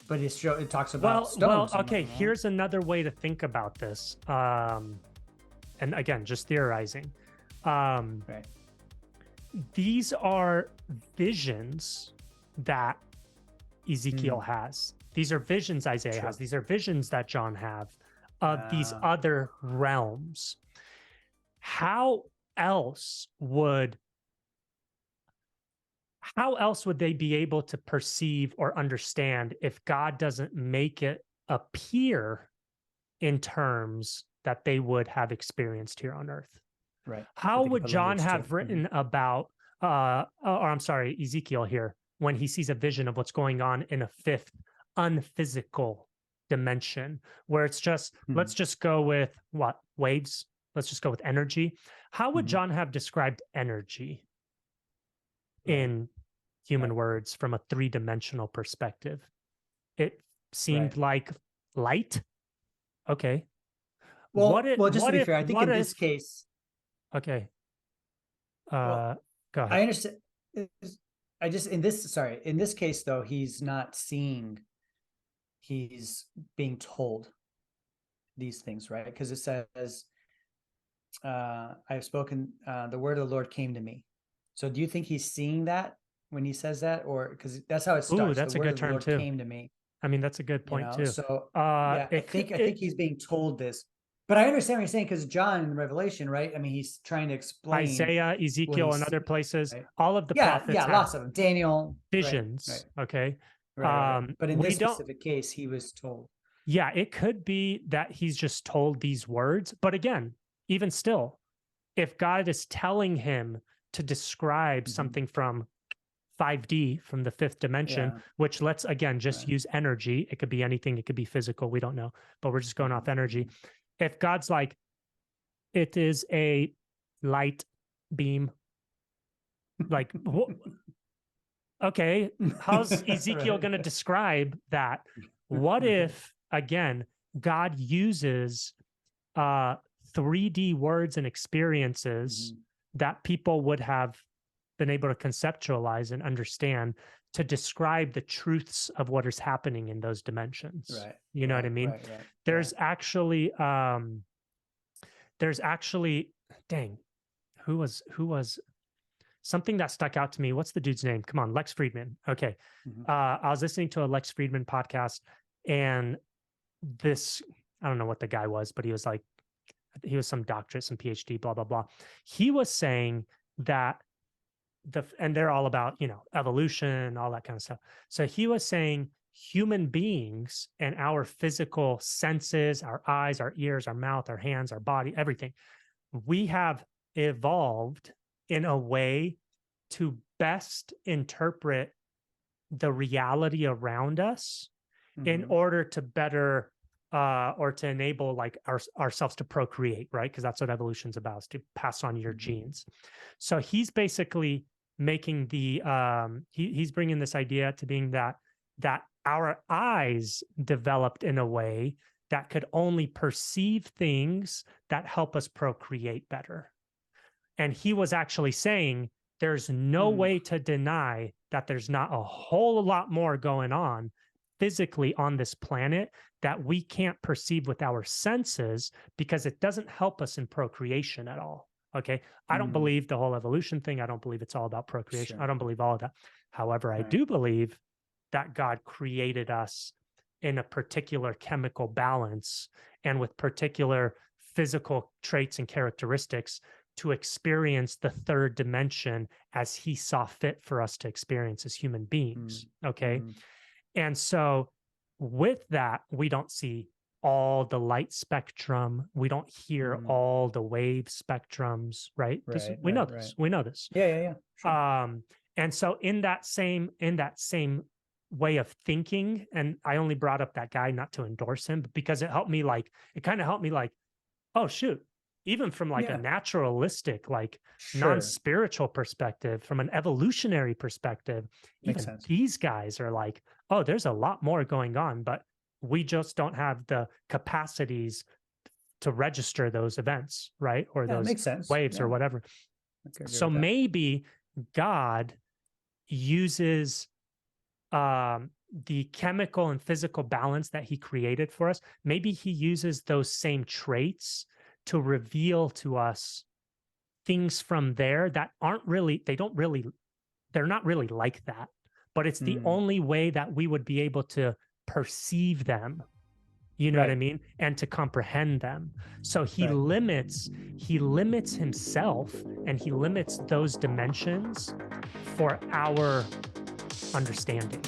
But it talks about stones. Okay, here's another way to think about this. And again, just theorizing. Right. These are visions that Ezekiel has. These are visions Isaiah has. These are visions that John have of these other realms. How else would they be able to perceive or understand if God doesn't make it appear in terms that they would have experienced here on earth? Right. How would John have written about, Ezekiel here, when he sees a vision of what's going on in a fifth unphysical dimension, where it's just, let's just go with what? Waves? Let's just go with energy. How would John have described energy in human words from a three-dimensional perspective? It seemed like light. Okay. Well, just to be fair, I think in this case. Okay. Go ahead. I understand. In this case, though, he's not seeing, he's being told these things, right? Because it says, I have spoken, the word of the Lord came to me. So do you think he's seeing that when he says that? Or because that's how it starts. Ooh, that's a good term too. Came to me. I mean, that's a good point too. So I think he's being told this. But I understand what you're saying, because John in Revelation, right? I mean, he's trying to explain Isaiah, Ezekiel, and other places. Right? All of the prophets, lots of them. Daniel, visions. Right. Okay, but in this specific case, he was told. Yeah, it could be that he's just told these words. But again, even still, if God is telling him to describe something from 5D, from the fifth dimension, which let's again just use energy. It could be anything. It could be physical. We don't know, but we're just going off energy. If God's like, it is a light beam, like, okay, how's Ezekiel going to describe that? What if, again, God uses 3D words and experiences that people would have been able to conceptualize and understand to describe the truths of what is happening in those dimensions. Right. You know what I mean? Right. There's actually, dang, who was something that stuck out to me. What's the dude's name? Come on, Lex Fridman. Okay. I was listening to a Lex Fridman podcast, and this, I don't know what the guy was, but he was like, he was some doctorate, some PhD, blah, blah, blah. He was saying that and they're all about, evolution, all that kind of stuff. So he was saying human beings and our physical senses, our eyes, our ears, our mouth, our hands, our body, everything, we have evolved in a way to best interpret the reality around us in order to better or to enable like ourselves to procreate, right? Because that's what evolution's about, is to pass on your genes. So he's basically making the he's bringing this idea to being that our eyes developed in a way that could only perceive things that help us procreate better. And he was actually saying there's no way to deny that there's not a whole lot more going on physically on this planet that we can't perceive with our senses, because it doesn't help us in procreation at all. Okay. I don't believe the whole evolution thing. I don't believe it's all about procreation. Sure. I don't believe all of that. However, I do believe that God created us in a particular chemical balance and with particular physical traits and characteristics to experience the third dimension as he saw fit for us to experience as human beings. Okay. And so with that, we don't see all the light spectrum. We don't hear all the wave spectrums, right? We know this. Yeah. Sure. And so in that same way of thinking, and I only brought up that guy not to endorse him, but because it kind of helped me like, oh shoot, even from like a naturalistic, like non-spiritual perspective, from an evolutionary perspective, even these guys are like, oh, there's a lot more going on, but we just don't have the capacities to register those events, right? Or those waves or whatever. So maybe God uses the chemical and physical balance that he created for us. Maybe he uses those same traits to reveal to us things from there that aren't really, they're not really like that, but it's the only way that we would be able to perceive them. You know what I mean? And to comprehend them. So he limits himself, and he limits those dimensions for our understanding.